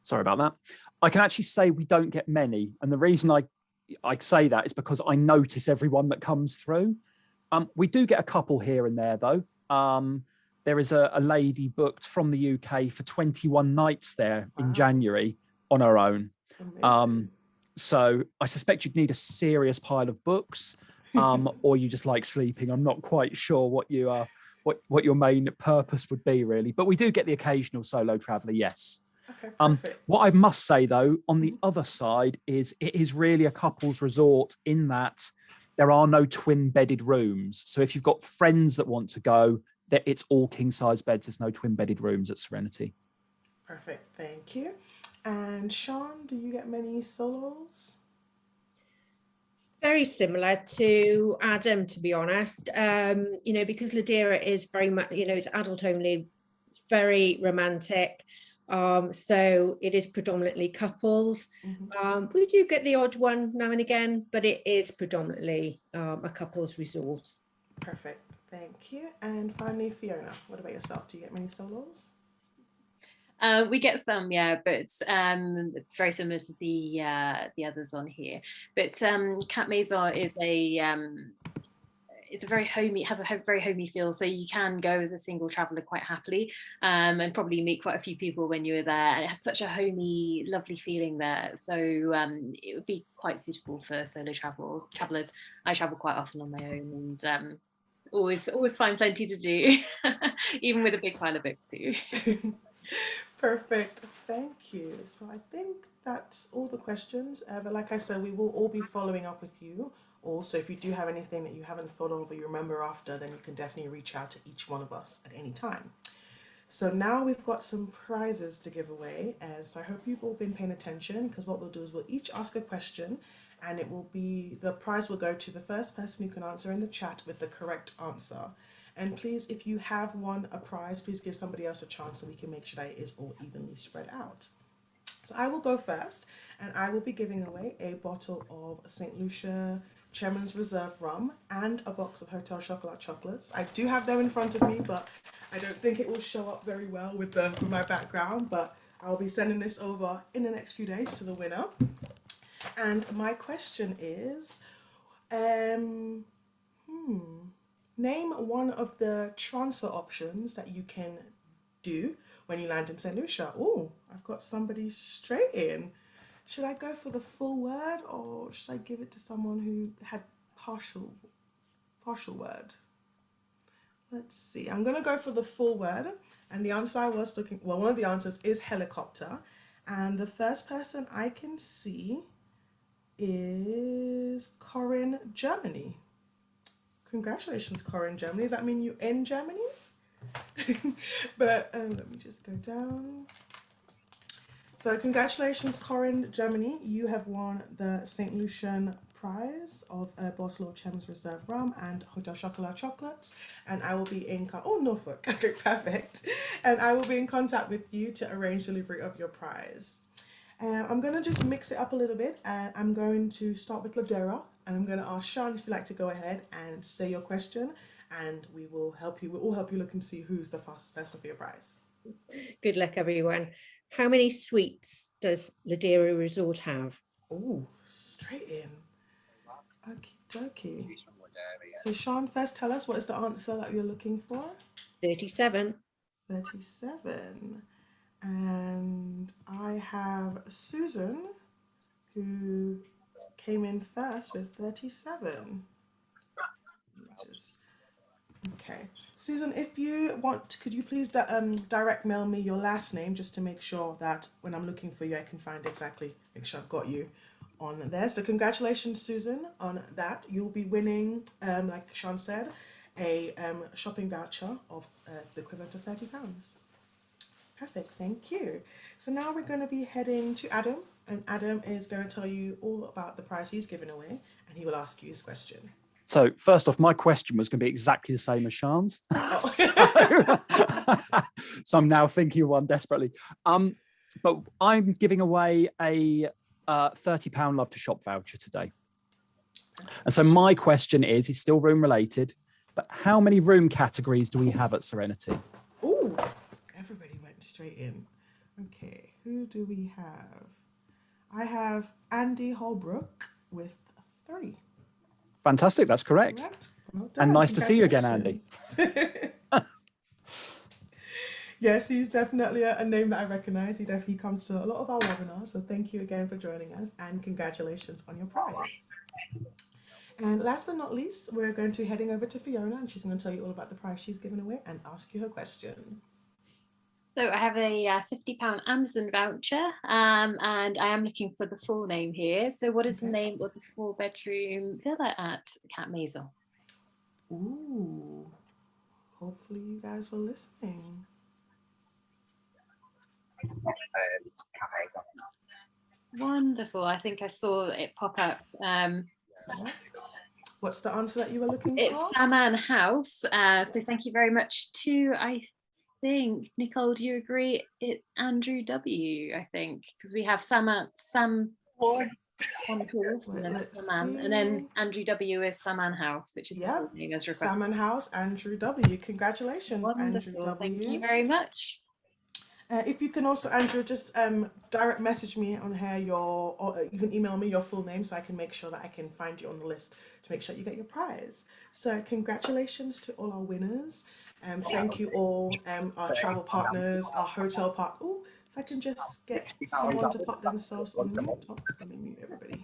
Sorry about that. I can actually say we don't get many. And the reason I say that is because I notice everyone that comes through. We do get a couple here and there, though. There is a lady booked from the UK for 21 nights there in January on her own. So I suspect you'd need a serious pile of books, or you just like sleeping. I'm not quite sure what you are, what your main purpose would be, really. But we do get the occasional solo traveller, yes.
Okay, perfect.
What I must say, though, on the other side is it is really a couples resort in that there are no twin bedded rooms. So if you've got friends that want to go, it's all king size beds. There's no twin bedded rooms at Serenity.
Perfect, thank you. And Sean, do you get many solos?
Very similar to Adam, to be honest. You know, because Ladera is very much, you know, it's adult only, it's very romantic. So it is predominantly couples. We do get the odd one now and again, but it is predominantly a couples resort.
Perfect, thank you. And finally, Fiona, what about yourself? Do you get many solos?
We get some, yeah, but very similar to the others on here. But Cap Maison is it's a very homey, it has a very homey feel, so you can go as a single traveller quite happily, and probably meet quite a few people when you were there. And it has such a homey, lovely feeling there. So it would be quite suitable for solo travellers. I travel quite often on my own, and always find plenty to do, even with a big pile of books too.
Perfect. Thank you. So I think that's all the questions. But like I said, we will all be following up with you. Also, if you do have anything that you haven't thought of or you remember after, then you can definitely reach out to each one of us at any time. So now we've got some prizes to give away, and so I hope you've all been paying attention, because what we'll do is we'll each ask a question, and the prize will go to the first person who can answer in the chat with the correct answer. And please, if you have won a prize, please give somebody else a chance so we can make sure that it is all evenly spread out. So I will go first, and I will be giving away a bottle of Saint Lucia Chairman's Reserve rum and a box of Hotel Chocolat chocolates. I do have them in front of me, but I don't think it will show up very well with my background, but I'll be sending this over in the next few days to the winner. And my question is, name one of the transfer options that you can do when you land in St. Lucia. Oh, I've got somebody straight in. Should I go for the full word, or should I give it to someone who had partial word? Let's see. I'm going to go for the full word. And the answer I was looking, well, one of the answers is helicopter. And the first person I can see is Corinne, Germany. Congratulations, Corinne, Germany. Does that mean you're in Germany? But let me just go down. So congratulations, Corinne, Germany. You have won the St. Lucian prize of a bottle of Chairman's Reserve rum and Hotel Chocolat chocolates. And I will be in Norfolk. Okay, perfect. And I will be in contact with you to arrange delivery of your prize. I'm going to just mix it up a little bit, and I'm going to start with Ladera, and I'm going to ask Sean if you'd like to go ahead and say your question, and we will help you. We'll all help you look and see who's the fastest person for your prize.
Good luck, everyone. How many suites does Ladera Resort have?
Oh, straight in. Okie dokie. So Sean, first tell us, what is the answer that you're looking for?
37.
37. And I have Susan, who came in first with 37. Okay. Susan, if you want, could you please direct mail me your last name, just to make sure that when I'm looking for you, I can find exactly, make sure I've got you on there. So congratulations, Susan, on that. You'll be winning, like Sean said, a shopping voucher of the equivalent of £30. Perfect, thank you. So now we're going to be heading to Adam, and Adam is going to tell you all about the prize he's given away, and he will ask you his question.
So first off, my question was going to be exactly the same as Sean's. So I'm now thinking of one desperately. But I'm giving away a £30 Love to Shop voucher today. And so my question is, it's still room related, but how many room categories do we have at Serenity?
Ooh, everybody went straight in. Okay, who do we have? I have Andy Holbrook with 3.
Fantastic, that's correct.
Well
and nice to see you again, Andy.
Yes, he's definitely a name that I recognise. He definitely comes to a lot of our webinars. So thank you again for joining us, and congratulations on your prize. And last but not least, we're going to be heading over to Fiona, and she's going to tell you all about the prize she's given away and ask you her question.
So I have a £50 Amazon voucher, and I am looking for the full name here. So what is the name of the 4-bedroom villa at Cap Maison?
Ooh, hopefully you guys were listening.
Wonderful. I think I saw it pop up.
What's the answer that you were looking for?
It's Saman House. So thank you very much to, I think, Nicole, do you agree? It's Andrew W, I think, because we have Sam on course, and then Saman, and then Andrew W is Saman House, which is the full name as requested.
Saman House, Andrew W. Congratulations,
Wonderful.
Andrew W.
Thank you very much.
If you can also, Andrew, just direct message me on here or even email me your full name so I can make sure that I can find you on the list to make sure you get your prize. So congratulations to all our winners. Thank you all, our travel partners, our hotel Oh, if I can just get someone to put themselves on mute. Oh, let me mute everybody.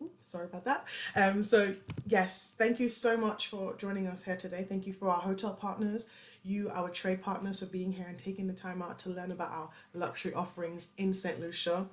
Ooh, sorry about that. So yes, thank you so much for joining us here today. Thank you for our hotel partners, you, our trade partners, for being here and taking the time out to learn about our luxury offerings in St. Lucia.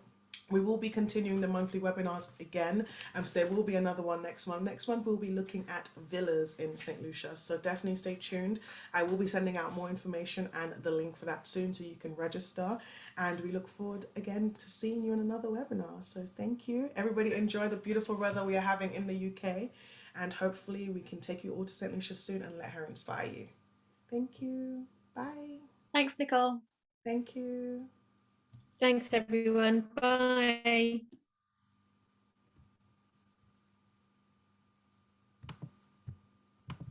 We will be continuing the monthly webinars again, so there will be another one next month. Next month we'll be looking at villas in St. Lucia, so definitely stay tuned. I will be sending out more information and the link for that soon so you can register, and we look forward again to seeing you in another webinar. So thank you. Everybody enjoy the beautiful weather we are having in the UK, and hopefully we can take you all to St. Lucia soon and let her inspire you. Thank you. Bye.
Thanks, Nicole.
Thank you.
Thanks, everyone. Bye.